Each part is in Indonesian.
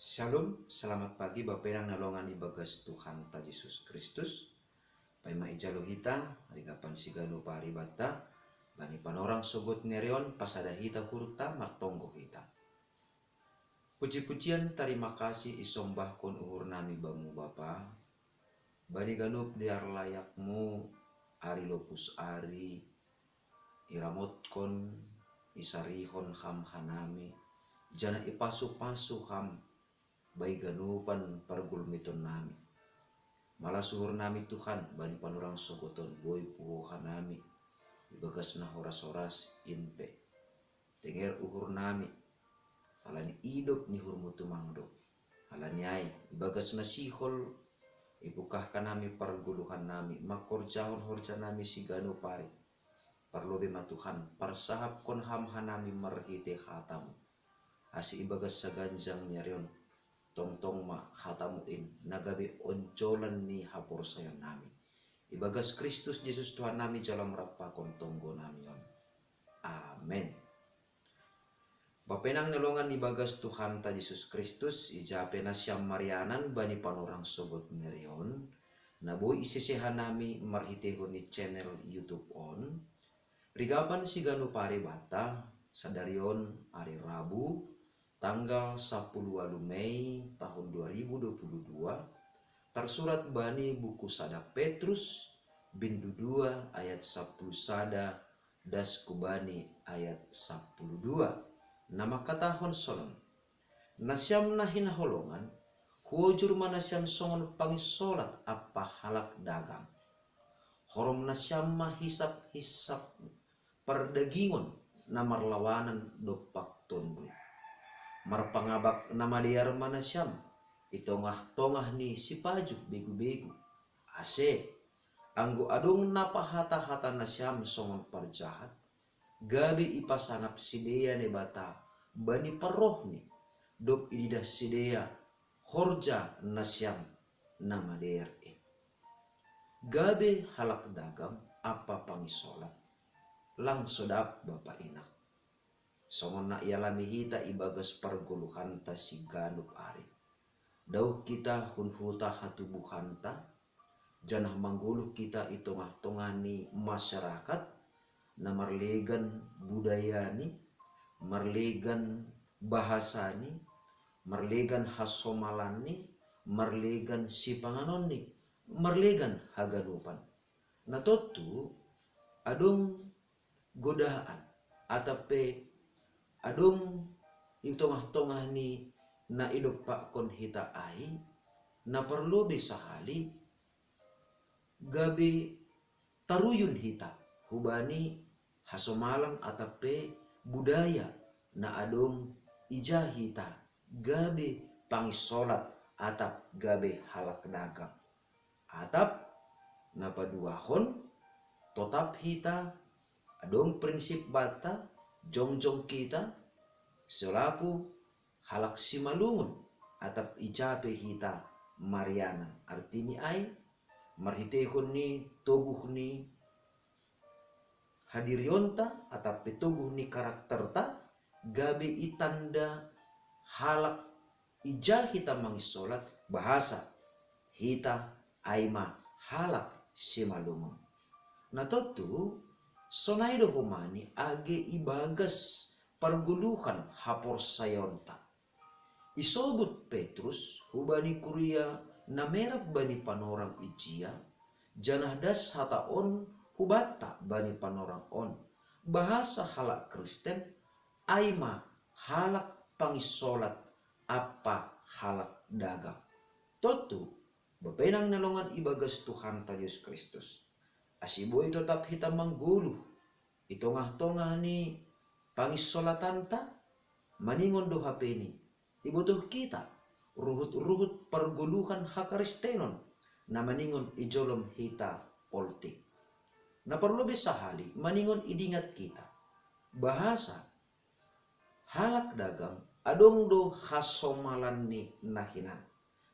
Shalom, selamat pagi Bapak nalongan ibagas Tuhan ta Yesus Kristus. Paima ijalohita, arigapan sigano paribata, bani panorang sogot nerion pasada hita hurta martonggo hita. Puji-pujian terima kasih isombah kon uhur nami bamu Bapa. Bani ganup diar layakmu, ari lopus ari, iramot kon isarihon ham hanami, jana ipasu-pasu ham, bayi ganupan pargulmiton nami. Malah suhur nami Tuhan bani panurang sogoton boy puho nami. Ibagas na horas-horas inpe. Tenger uhur nami. Halani idop ni hurmutu mangdo. Halani ay ibagas na sihol. Ibukah ka nami parguluhan nami. Makorjahon horja nami sigano pare. Parlobe matuhan. Parsahap kon hamha nami marhite hatamu. Asi ibagas sa ganjang nyarion. Tong-tong ma hatamuin nagabi oncolan ni hapor sayan nami. Ibagas Kristus Yesus Tuhan nami jalan rapakon tonggo nami. Amen. Bapenang nalongan ibagas Tuhan ta Yesus Kristus ijape na siyam marianan bani panorang sogot merion. Naboy isisehan nami marhitehon ni channel YouTube on. Rigapan si ganu pare bata sadarion hari Rabu tanggal 10 Mei tahun 2022 tersurat bani buku sada Petrus bindu 2 ayat 10 sada das kubani ayat 12. Nama katahon solon nasyam nahin holongan huojur manasyam songon pangisolat apa halak dagang horom nasyam mahisap-hisap perdagingon namar lawanan dopak tondu marpangabak nama diar manasyam itongah-tongah ni si pajuk begu-begu ase anggo adong napa hata-hata nasyam songon parjahat gabi ipasanap sidea ne bata bani paroh ni dop ididah sidea horja nasyam nama diar gabi halak dagang apa pangisolat lang sodap bapak inak songon na ialami hita ibagas parguluhan ta si ganup ari. Dauh kita hunhuta hatubuhan ta, janah mangguluh kita itongah-tongah ni masyarakat, na marlegan budaya ni, marlegan bahasa ni, marlegan hasomalan ni, marlegan sipanganon ni, marlegan haganupan. Na totu adong godaan atape adong intongah-tongah ni na idop kon hita ay na perlu bisa hali gabi taruyun hita hubani hasomalan atape budaya na adong ija hita gabi pangisolat atap gabi halak dagang atap napaduahon totap hita adong prinsip bata jongjong kita selaku halak simalungun atap ijape hita mariana artini ay marhitehon ni toguh ni hadirionta atap petoguh ni karakterta gabe itanda halak ija hita mangisolat bahasa hita aima halak simalungun na totu sonaido humani age ibagas parguluhan hapor sayonta. Isobut Petrus hubani kuria na merap bani panorang ijia janah das hataon hubata bani panorang on. Bahasa halak Kristen aima halak pangisolat apa halak dagang. Totu bepenang nalongan ibagas Tuhan ta Yesus Kristus. Asiboy tetap hitam mangguluh itongah-tongah ni pangisolatan ta maningon do hapeni ibutuh kita ruhut-ruhut perguluhan hakaristenon na maningon ijolom hita politik na perlu bisa hali maningon idingat kita bahasa halak dagang adong do hasomalan ni nahinan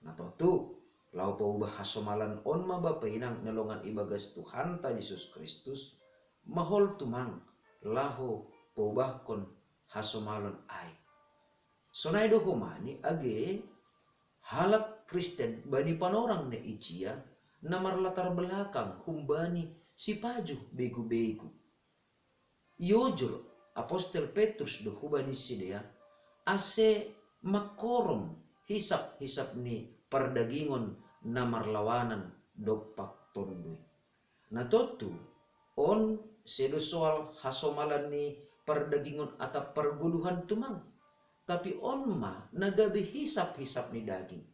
na totu lau pa ubah hasomalan on mabapainang nalongan ibagas Tuhan ta Yesus Kristus mahol tumang laho pa ubah kon hasomalon ay. Sonay do humani age halak Kristen bani panorang ne icia namar latar belakang humbani si paju begu-begu. Iojur Apostel Petrus do hubani sidea ase makorom hisap-hisap ni perdagingon namar lawanan dopak tondui. Na totu on sedo soal hasomalan ni perdagingon atau perguluhan tumang. Tapi on ma nagabi hisap-hisap ni daging.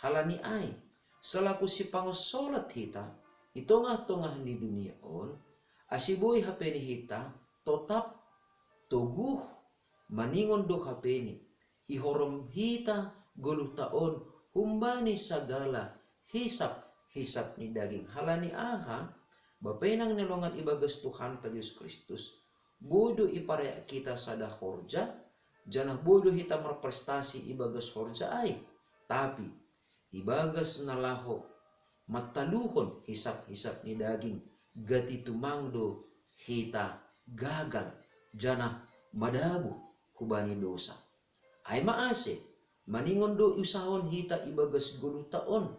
Halani ay selaku si pangosolat hita itongah-tongah ni dunia on asiboy hapeni hita tetap toguh maningon do hapeni ihorom hita goluh taon humbani sagala hisap-hisap ni daging. Halani aha bapenang nelongan ibagas Tuhan ta Yesus Kristus bodo iparaya kita sada horja janah bodo hita merprestasi ibagas horja ay tapi ibagas nalaho mataluhon hisap-hisap ni daging gati tumangdo hita gagal janah madabu hubani dosa ay maase maningon do usahon hita ibagas gulu taon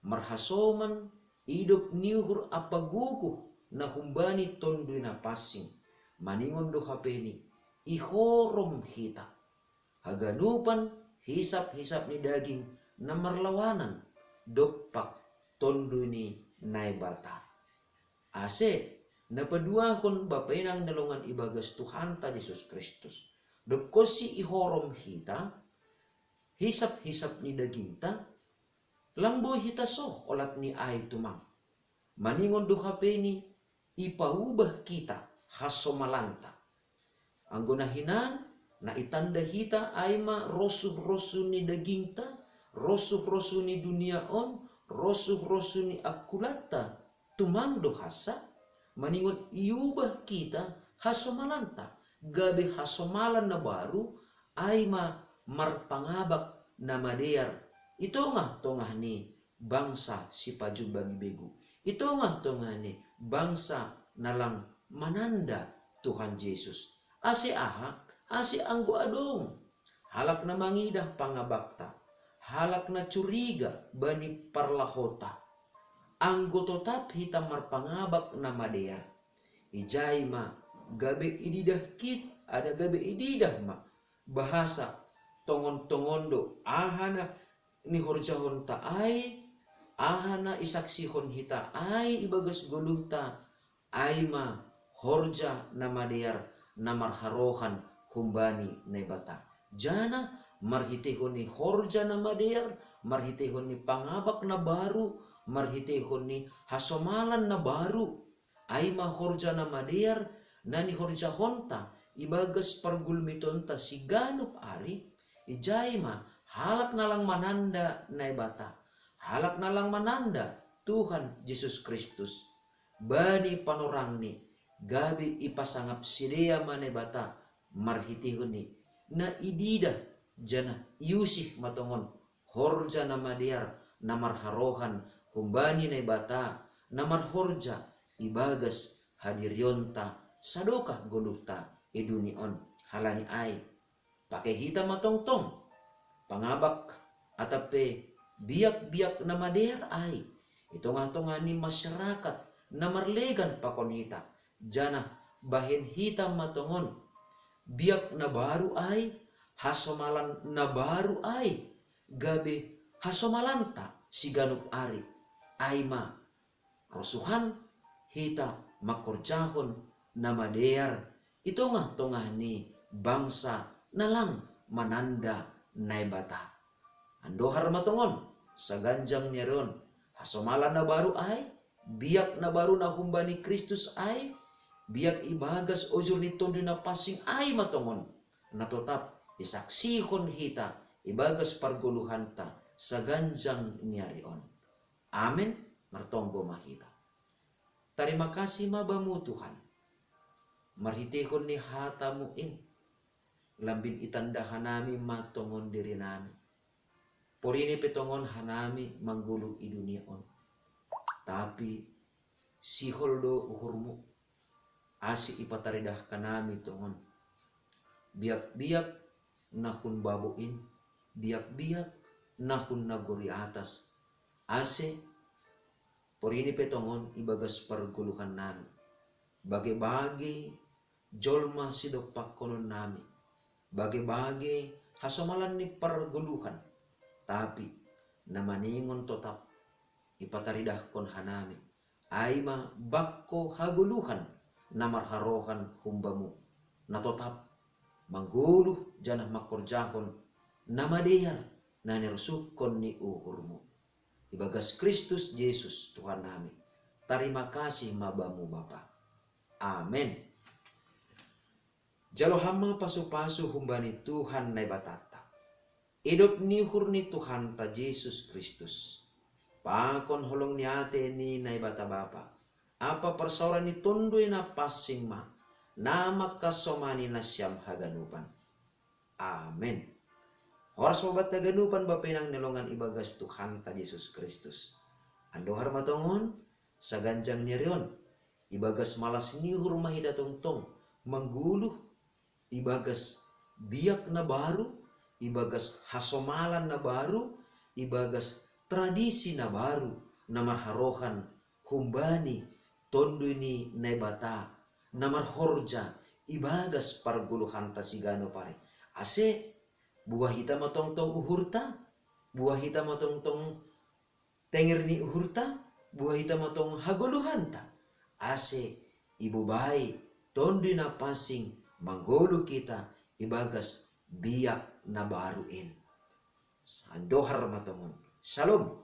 marhasoman idop niuhur apagukuh na humbani tondoy na passing maningon do hapeni ihorom hita haganupan hisap-hisap ni daging na marlawanan dopak tondoy ni naibata ase napaduahon bapenang nalongan ibagas Tuhan ta Yesus Kristus dokosi ihorom hita hisap-hisap ni daging ta langboy hita soh olat ni ay tumang maningon do hapeni ipaubah kita hasomalanta anggonahinan na itanda hita ay ma rosuh-rosuh ni daging ta rosuh-rosuh ni dunia on rosuh-rosuh ni akulata tumang do hasa maningon iubah kita hasomalanta gabe hasomalan na baru ay ma marpangabak na madear ito nga tongah ni bangsa si paju bagi begu ito nga tongah ni bangsa nalang mananda Tuhan Yesus ase aha ase anggo adong halak na mangidah pangabakta halak na curiga bani parlahota anggo tetap hita marpangabak na madear ijay ma gabe ididah kit ada gabe ididah ma bahasa tongon-tongondo ahana ni horjahon ta ay ahana isaksihon hita ay ibagas guluh ta ay ma horja na madear na marharohan humbani nebata jana marhitehon ni horja na madear marhitehon ni pangabak na baru marhitehon ni hasomalan na baru ay ma horja na madear na ni horja honta ibagas pargulmiton ta siganup ari ijay ma halak na lang mananda na ibata halak na lang mananda Tuhan Yesus Kristus bani panorang ni gabi ipasangap sidia manebata marhitihon ni na idida jana yusih matongon horja na madiar na marharohan humbani na ibata na marhorja ibagas hadiryonta sadoka golukta idunion halani ay pakai hita matongtong pangabak atape biak-biak na madear ay ito nga ni masyarakat na marlegan pakon hita jana bahin hita matongon biak na baru ay hasomalan na baru ay gabi hasomalanta siganup ari ay ma rosuhan hita makorjahon na madear ito nga ni bangsa nalang mananda naibata andohar matongon sa ganjang niya ron hasomalan na baru ay biak na baru na humbani Kristus ay biak ibagas ojur ni tondo na passing ay matongon na tetap isaksihon hita ibagas parguluhan ta sa ganjang niya rion amen martonggo mahita terima kasih mabamu Tuhan marhitehon ni hatamuin lambin itanda hanami matongon diri nami porini petongon hanami manggulu i dunia on tapi si holdo uhurmu asi ipataridah kanami tongon biak-biak nahun babuin biak-biak nahun naguri atas. Ase porini petongon ibagas perguluhan nami. Bage-bage jolma sidopak konon nami. Bage-bage hasomalan ni perguluhan. Tapi namaningon tetap ipataridah kon hanami. Aima bakko haguluhan namarharohan humbamu. Na tetap mangguluh janah makorjahon namadehar na nirusukon ni uhurmu. Ibagas Kristus Yesus Tuhan nami. Terima kasih mabamu Bapa. Amen. Jalo hama pasu-pasu humbani Tuhan na batata. Idop ni hurni Tuhan ta Yesus Kristus. Pakon holong ni ate ni na bata Bapa. Apa persauran ni tundoy na pasing ma. Na makasomani na siyam haganupan. Amen. Horas mabat taganupan bapinang nilongan ibagas Tuhan ta Yesus Kristus. Andohar matongon sa ganjang nirion. Ibagas malas ni hurmahida tongtong. Mangguluh. Ibagas biak na baru. Ibagas hasomalan na baru. Ibagas tradisi na baru. Namarharohan humbani. Tondoy ni naibata. Namarhorja. Ibagas parguluhan ta sigano pare. Ase buah hitam matong-tong uhurta, buah hitam matong-tong tenger ni uhurta, buah hitam matong haguluhanta. Ase ibu bayi tondi na pasing manggolo kita ibagas biak na baruin. Sandohar matongon. Salam.